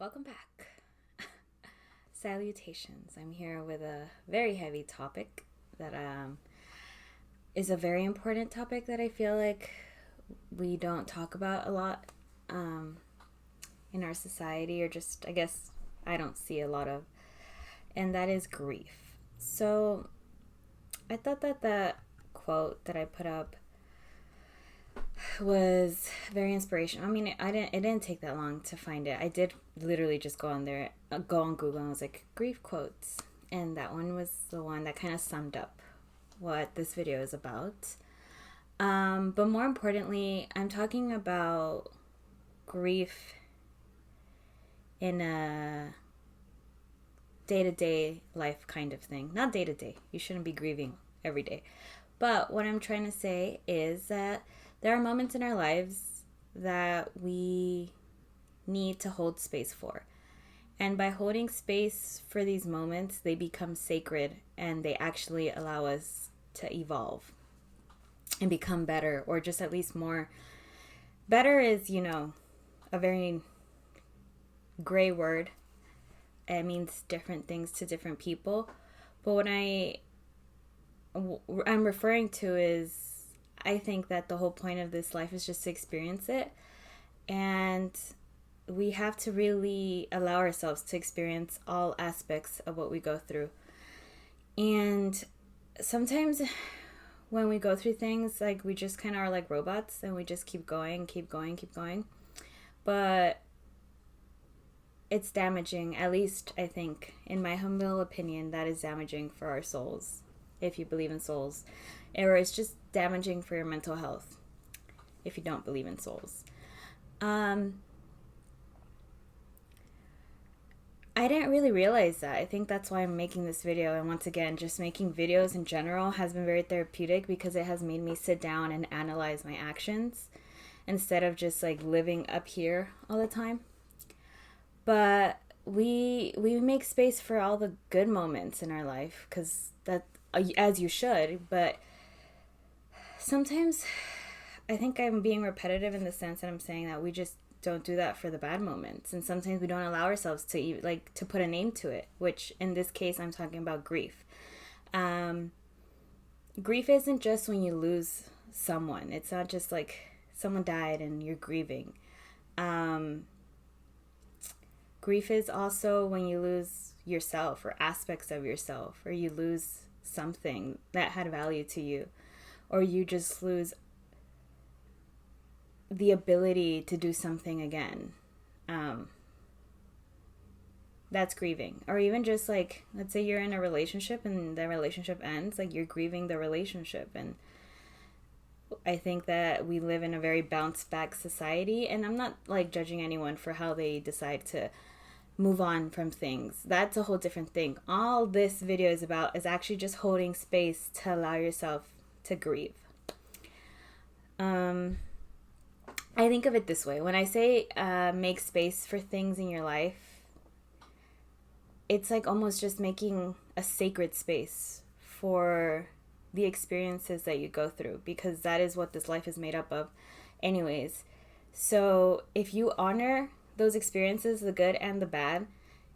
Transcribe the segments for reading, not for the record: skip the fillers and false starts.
Welcome back. Salutations. I'm here with a very heavy topic that is a very important topic that I feel like we don't talk about a lot in our society, or just, I guess, I don't see a lot of, and that is grief. So I thought that that quote that I put up was very inspirational. I mean, it didn't take that long to find it. I did literally just go on Google, and I was like, grief quotes, and that one was the one that kind of summed up what this video is about. But more importantly, I'm talking about grief in a day-to-day life kind of thing. Not day-to-day. You shouldn't be grieving every day. But what I'm trying to say is that there are moments in our lives that we need to hold space for. And by holding space for these moments, they become sacred and they actually allow us to evolve and become better, or just at least more. Better is, a very gray word. It means different things to different people. But what I'm referring to is, I think that the whole point of this life is just to experience it. And we have to really allow ourselves to experience all aspects of what we go through. And sometimes when we go through things, like, we just kind of are like robots and we just keep going. But it's damaging, at least I think, in my humble opinion, that is damaging for our souls, if you believe in souls. Or it's just damaging for your mental health if you don't believe in souls. I didn't really realize that. I think that's why I'm making this video. And once again, just making videos in general has been very therapeutic, because it has made me sit down and analyze my actions instead of just like living up here all the time. But we make space for all the good moments in our life, because that, as you should. But sometimes I think I'm being repetitive in the sense that I'm saying that we just don't do that for the bad moments. And sometimes we don't allow ourselves to to put a name to it, which in this case I'm talking about grief. Grief isn't just when you lose someone. It's not just like someone died and you're grieving. Grief is also when you lose yourself, or aspects of yourself, or you lose something that had value to you, or you just lose the ability to do something again. That's grieving. Or even just like, let's say you're in a relationship and the relationship ends, like, you're grieving the relationship. And I think that we live in a very bounce back society, and I'm not like judging anyone for how they decide to move on from things. That's a whole different thing. All this video is about is actually just holding space to allow yourself to grieve. I think of it this way. When I say make space for things in your life, it's like almost just making a sacred space for the experiences that you go through, because that is what this life is made up of anyways. So if you honor those experiences, the good and the bad,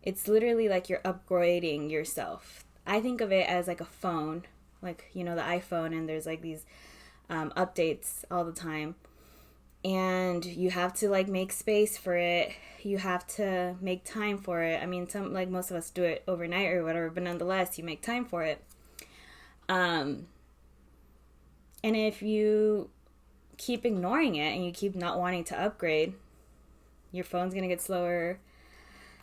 it's literally like you're upgrading yourself. I think of it as like a phone, like, the iPhone, and there's like these updates all the time. And you have to like make space for it. You have to make time for it. I mean, most of us do it overnight or whatever, but nonetheless, you make time for it. And if you keep ignoring it and you keep not wanting to upgrade, your phone's going to get slower.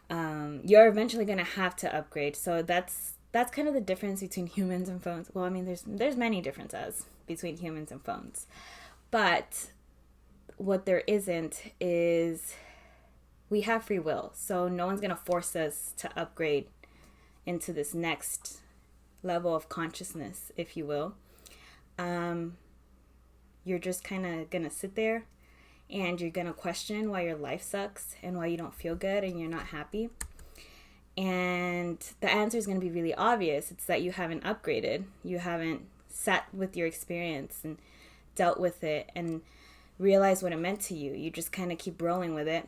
You're eventually going to have to upgrade. So that's kind of the difference between humans and phones. Well, I mean, there's many differences between humans and phones. But what there isn't is we have free will. So no one's going to force us to upgrade into this next level of consciousness, if you will. You're just kind of going to sit there and you're going to question why your life sucks and why you don't feel good and you're not happy. And the answer is going to be really obvious. It's that you haven't upgraded. You haven't sat with your experience and dealt with it and realize what it meant to you. You just kind of keep rolling with it,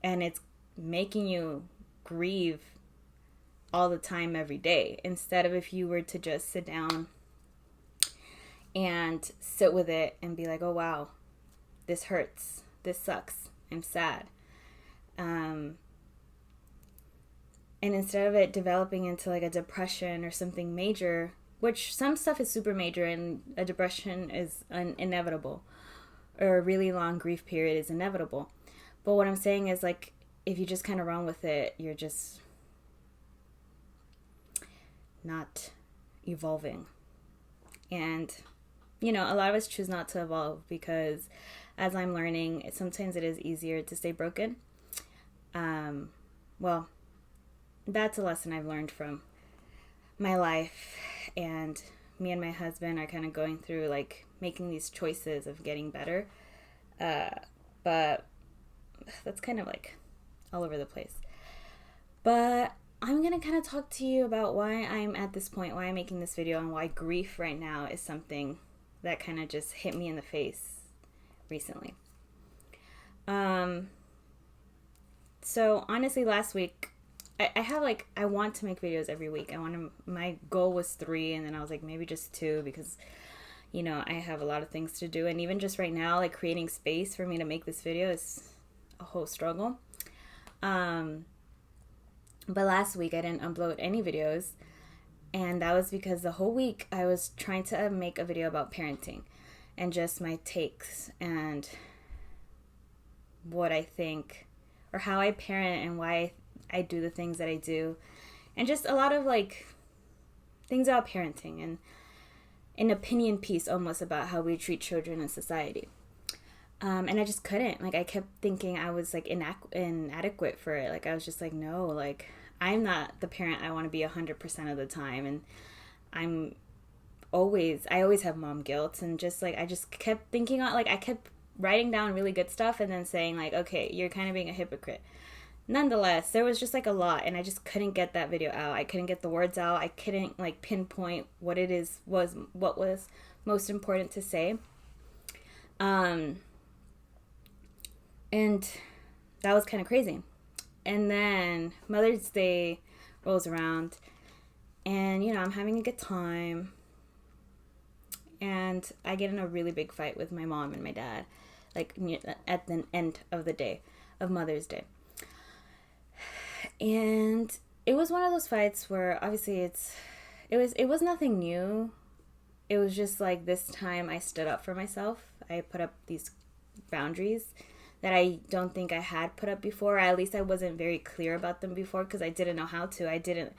and it's making you grieve all the time every day, instead of if you were to just sit down and sit with it and be like, oh wow, this hurts, this sucks, I'm sad. And instead of it developing into like a depression or something major, which some stuff is super major and a depression is inevitable, or a really long grief period is inevitable. But what I'm saying is, like, if you just kind of run with it, you're just not evolving. And, you know, a lot of us choose not to evolve because, as I'm learning, sometimes it is easier to stay broken. Well, that's a lesson I've learned from my life, and me and my husband are kind of going through, like, making these choices of getting better. But that's kind of like all over the place. But I'm going to kind of talk to you about why I'm at this point, why I'm making this video, and why grief right now is something that kind of just hit me in the face recently. So honestly, last week, I want to make videos every week. My goal was 3, and then I was like, maybe just 2, because, you know, I have a lot of things to do. And even just right now, like, creating space for me to make this video is a whole struggle. But last week I didn't upload any videos, and that was because the whole week I was trying to make a video about parenting and just my takes and what I think, or how I parent, and why I do the things that I do, and just a lot of, like, things about parenting, and an opinion piece almost about how we treat children in society. And I just couldn't. Like, I kept thinking I was, like, inadequate for it. Like, I was just like, no, like, I'm not the parent I want to be 100% of the time. And I always have mom guilt. And just, like, I just kept thinking, like, I kept writing down really good stuff and then saying, like, okay, you're kind of being a hypocrite. Nonetheless, there was just, like, a lot, and I just couldn't get that video out. I couldn't get the words out. I couldn't, like, pinpoint what was most important to say. And that was kind of crazy. And then Mother's Day rolls around, and, you know, I'm having a good time, and I get in a really big fight with my mom and my dad, like, at the end of the day of Mother's Day. And it was one of those fights where obviously it was nothing new. It was just like, this time I stood up for myself. I put up these boundaries that I don't think I had put up before. Or at least I wasn't very clear about them before, because I didn't know how to. I didn't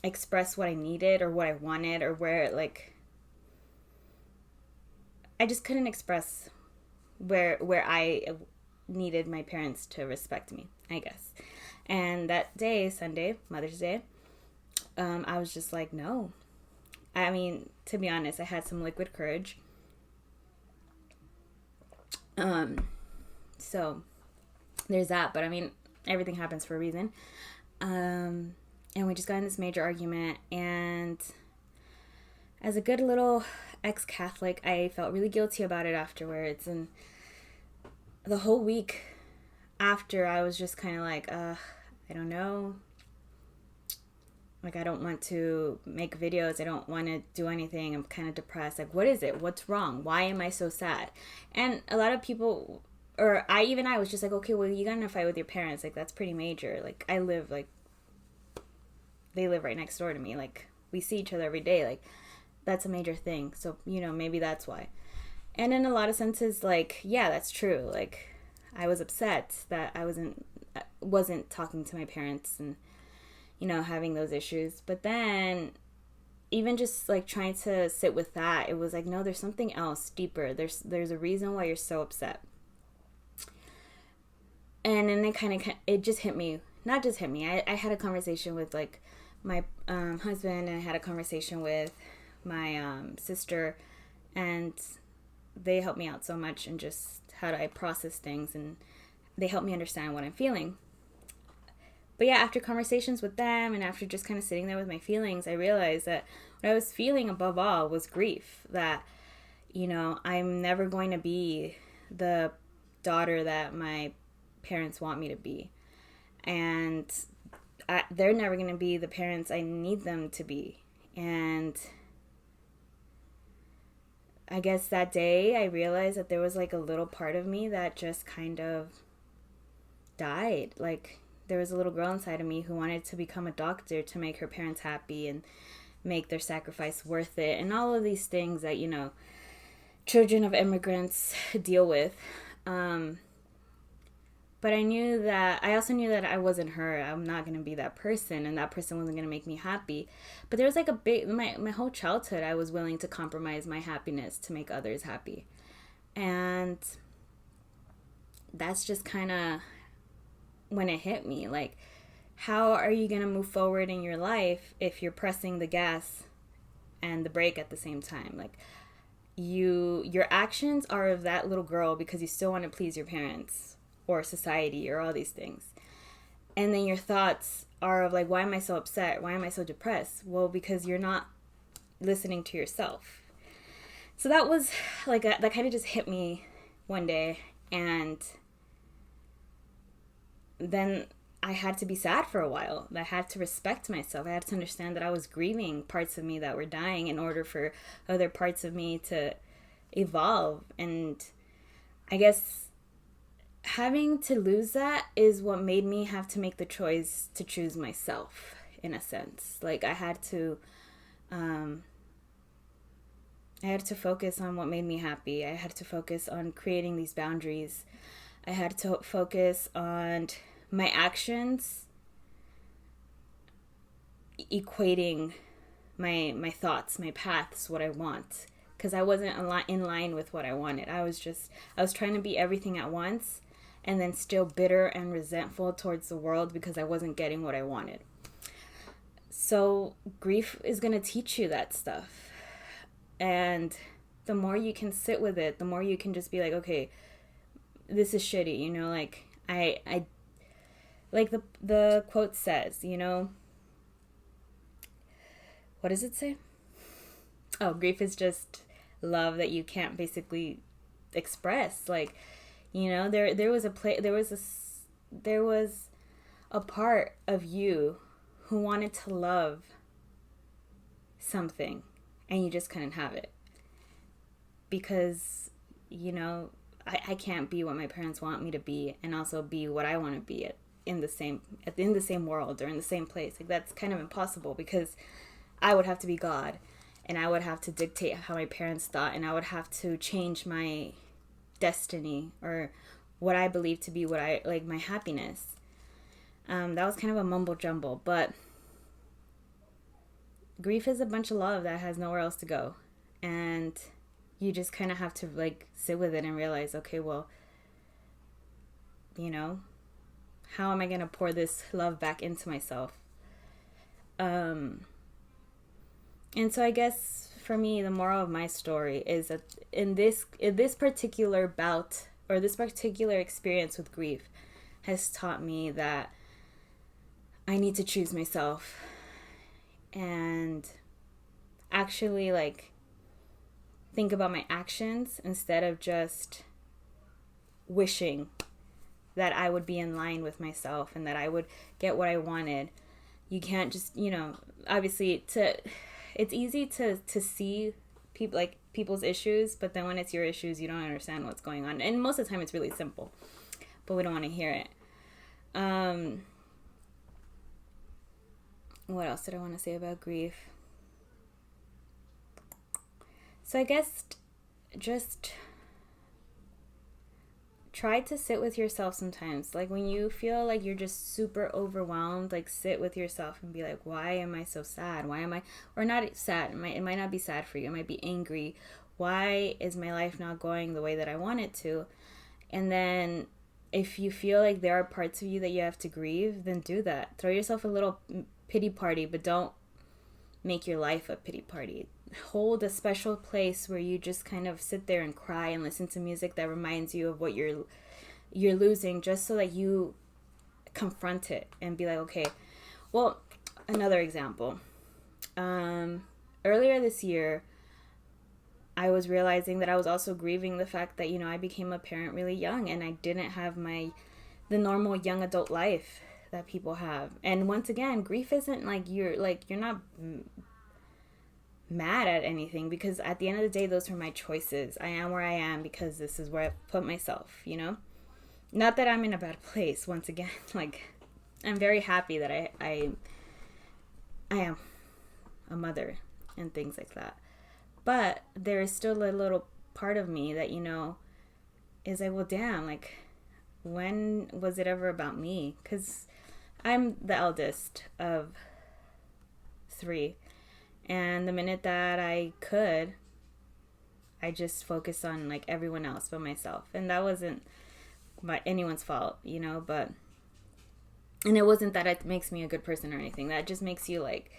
express what I needed or what I wanted, or where, like, I just couldn't express where I needed my parents to respect me, I guess. And that day, Sunday, Mother's Day, I was just like, no. I mean, to be honest, I had some liquid courage. So there's that. But I mean, everything happens for a reason. And we just got in this major argument. And as a good little ex-Catholic, I felt really guilty about it afterwards. And the whole week after, I was just kind of like, I don't know. Like, I don't want to make videos. I don't want to do anything. I'm kind of depressed. Like, what is it? What's wrong? Why am I so sad? And a lot of people, or I was just like, okay, well, you got in a fight with your parents. Like, that's pretty major. Like, they live right next door to me. Like, we see each other every day. Like, that's a major thing. So, you know, maybe that's why. And in a lot of senses, like, yeah, that's true. Like, I was upset that I wasn't talking to my parents and, you know, having those issues. But then, even just, like, trying to sit with that, it was like, no, there's something else deeper. There's a reason why you're so upset. And then it just hit me. Not just hit me. I had a conversation with, like, my husband, and I had a conversation with my sister, and they helped me out so much, and just how do I process things, and they helped me understand what I'm feeling. But yeah, after conversations with them, and after just kind of sitting there with my feelings, I realized that what I was feeling above all was grief. That, you know, I'm never going to be the daughter that my parents want me to be. And they're never going to be the parents I need them to be. And I guess that day I realized that there was like a little part of me that just kind of died. Like there was a little girl inside of me who wanted to become a doctor to make her parents happy and make their sacrifice worth it, and all of these things that, you know, children of immigrants deal with. But I also knew that I wasn't her. I'm not going to be that person, and that person wasn't going to make me happy. But there was like my whole childhood, I was willing to compromise my happiness to make others happy. And that's just kind of when it hit me. Like, how are you going to move forward in your life if you're pressing the gas and the brake at the same time? Like, your actions are of that little girl because you still want to please your parents or society or all these things. And then your thoughts are of like, why am I so upset? Why am I so depressed? Well, because you're not listening to yourself. So that was like, that kind of just hit me one day. And then I had to be sad for a while. I had to respect myself. I had to understand that I was grieving parts of me that were dying in order for other parts of me to evolve. And I guess having to lose that is what made me have to make the choice to choose myself, in a sense. Like I had to focus on what made me happy. I had to focus on creating these boundaries. I had to focus on my actions equating my thoughts, my paths, what I want. Because I wasn't in line with what I wanted. I was trying to be everything at once, and then still bitter and resentful towards the world because I wasn't getting what I wanted. So grief is going to teach you that stuff. And the more you can sit with it, the more you can just be like, okay, this is shitty, you know, like I like the quote says, you know, what does it say? Oh, grief is just love that you can't basically express. Like, you know, there was a part of you who wanted to love something and you just couldn't have it because, you know, I can't be what my parents want me to be and also be what I want to be in the same world or in the same place. Like that's kind of impossible because I would have to be God and I would have to dictate how my parents thought, and I would have to change my destiny or what I believe to be what I like, my happiness. That was kind of a mumble jumble, but grief is a bunch of love that has nowhere else to go, and you just kind of have to like sit with it and realize, okay, well, you know, how am I going to pour this love back into myself? And so I guess for me, the moral of my story is that in this particular bout or this particular experience with grief has taught me that I need to choose myself and actually like think about my actions instead of just wishing that I would be in line with myself and that I would get what I wanted. You can't just, you know, obviously it's easy to see people's issues, but then when it's your issues, you don't understand what's going on. And most of the time it's really simple, but we don't want to hear it. What else did I want to say about grief? So I guess just try to sit with yourself sometimes. Like when you feel like you're just super overwhelmed, like sit with yourself and be like, why am I so sad? Why am I, or not sad, it might not be sad for you, it might be angry. Why is my life not going the way that I want it to? And then if you feel like there are parts of you that you have to grieve, then do that. Throw yourself a little pity party, but don't make your life a pity party. Hold a special place where you just kind of sit there and cry and listen to music that reminds you of what you're losing, just so that you confront it and be like, okay. Well, another example. Earlier this year, I was realizing that I was also grieving the fact that, you know, I became a parent really young and I didn't have my the normal young adult life that people have. And once again, grief isn't like you're not mad at anything, because at the end of the day, those are my choices. I am where I am because this is where I put myself, you know? Not that I'm in a bad place, once again. Like, I'm very happy that I am a mother and things like that. But there is still a little part of me that, you know, is like, well, damn, like, when was it ever about me? Because I'm the eldest of 3. And the minute that I could, I just focused on, like, everyone else but myself. And that wasn't anyone's fault, you know, but... And it wasn't that it makes me a good person or anything. That just makes you, like...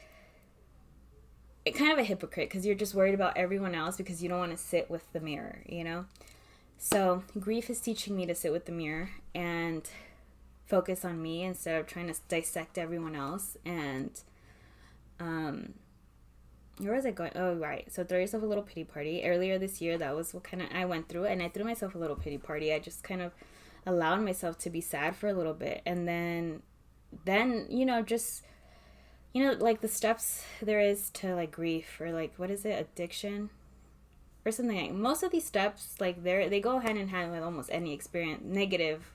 It kind of a hypocrite, because you're just worried about everyone else because you don't want to sit with the mirror, you know? So, grief is teaching me to sit with the mirror and focus on me instead of trying to dissect everyone else. And, where was I going? Oh, right. So throw yourself a little pity party. Earlier this year, that was what kind of I went through. And I threw myself a little pity party. I just kind of allowed myself to be sad for a little bit. And then, you know, just, you know, like the steps there is to, like, grief, or, like, what is it? Addiction or something. Like, most of these steps, like, they go hand in hand with almost any experience, negative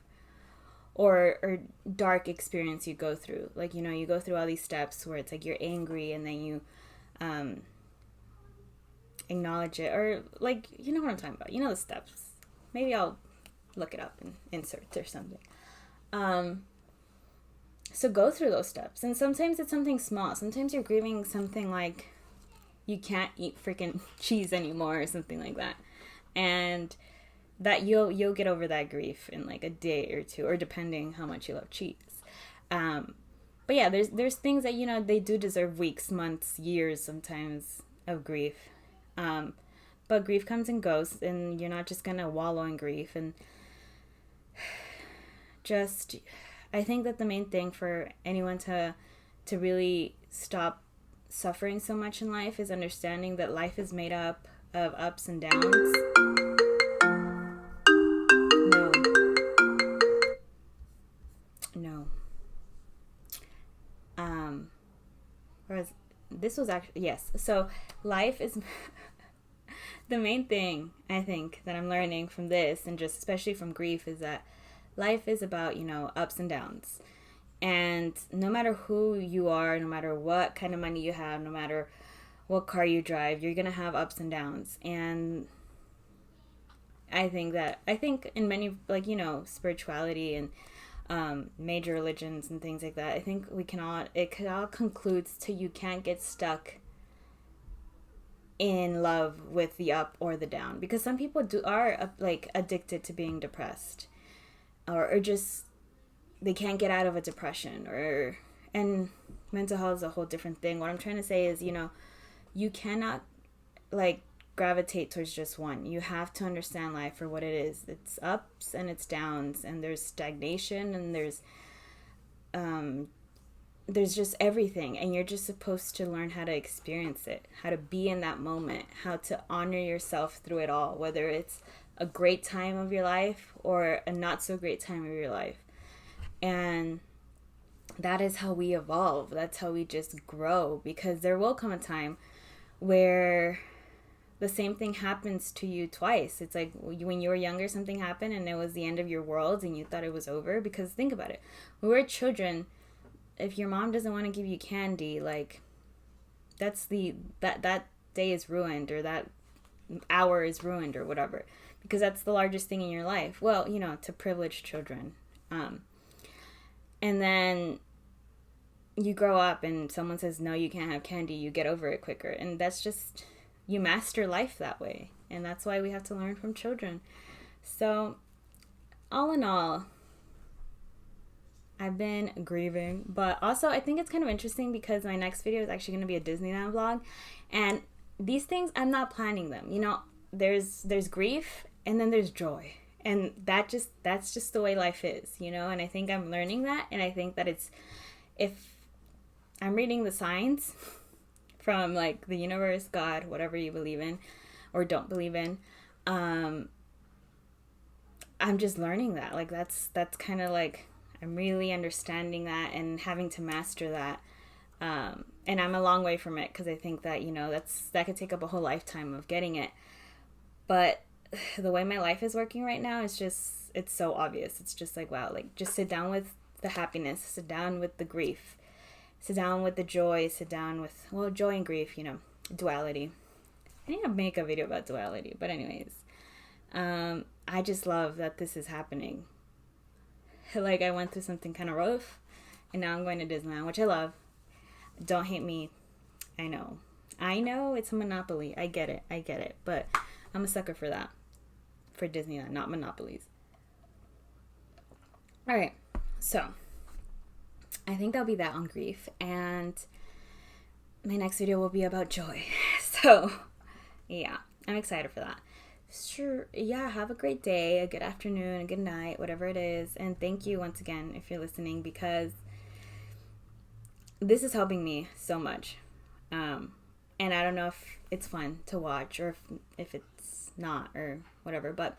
or dark experience you go through. Like, you know, you go through all these steps where it's like you're angry, and then you acknowledge it, or, like, you know what I'm talking about. You know the steps. Maybe I'll look it up and insert or something. So go through those steps. And sometimes it's something small. Sometimes you're grieving something like you can't eat freaking cheese anymore or something like that. And that you'll get over that grief in, like, a day or two, or depending how much you love cheese. But yeah, there's things that, you know, they do deserve weeks, months, years sometimes of grief. But grief comes and goes, and you're not just gonna wallow in grief. And just, I think that the main thing for anyone to really stop suffering so much in life is understanding that life is made up of ups and downs. No. Whereas this was actually, yes. So life is the main thing, I think, that I'm learning from this, and just especially from grief, is that life is about, you know, ups and downs. And no matter who you are, no matter what kind of money you have, no matter what car you drive, you're going to have ups and downs. And I think in many, like, you know, spirituality and major religions and things like that, I think it all concludes to you can't get stuck in love with the up or the down, because some people are like addicted to being depressed, or just they can't get out of a depression, and mental health is a whole different thing. What I'm trying to say is, you know, you cannot, like, gravitate towards just one. You have to understand life for what it is. It's ups and it's downs, and there's stagnation, and there's just everything, and you're just supposed to learn how to experience it, how to be in that moment, how to honor yourself through it all, whether it's a great time of your life or a not so great time of your life. And that is how we evolve. That's how we just grow, because there will come a time where the same thing happens to you twice. It's like when you were younger, something happened and it was the end of your world and you thought it was over. Because think about it, when we were children, if your mom doesn't want to give you candy, like, that's that day is ruined, or that hour is ruined, or whatever, because that's the largest thing in your life. Well, you know, to privileged children. And then you grow up and someone says, no, you can't have candy. You get over it quicker. And that's just, you master life that way. And that's why we have to learn from children. So, all in all, I've been grieving. But also, I think it's kind of interesting because my next video is actually going to be a Disneyland vlog. And these things, I'm not planning them. You know, there's grief and then there's joy. And that's just the way life is, you know? And I think I'm learning that. And I think that if I'm reading the signs from, like, the universe, God, whatever you believe in or don't believe in, I'm just learning that. Like, that's kind of like, I'm really understanding that and having to master that. And I'm a long way from it, because I think that, that could take up a whole lifetime of getting it. But the way my life is working right now, it's so obvious. It's just like, wow, like, just sit down with the happiness, sit down with the grief, sit down with the joy, sit down with, well, joy and grief, duality. I need to make a video about duality, but anyways, I just love that this is happening. Like, I went through something kind of rough, and now I'm going to Disneyland, which I love. Don't hate me. I know it's a monopoly. I get it, but I'm a sucker for that, for Disneyland, not monopolies. All right, so I think that'll be that on grief, and my next video will be about joy. So yeah, I'm excited for that. Sure, yeah, have a great day, a good afternoon, a good night, whatever it is. And thank you once again if you're listening, because this is helping me so much. And I don't know if it's fun to watch, or if it's not, or whatever. But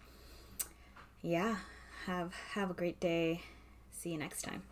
yeah, have a great day. See you next time.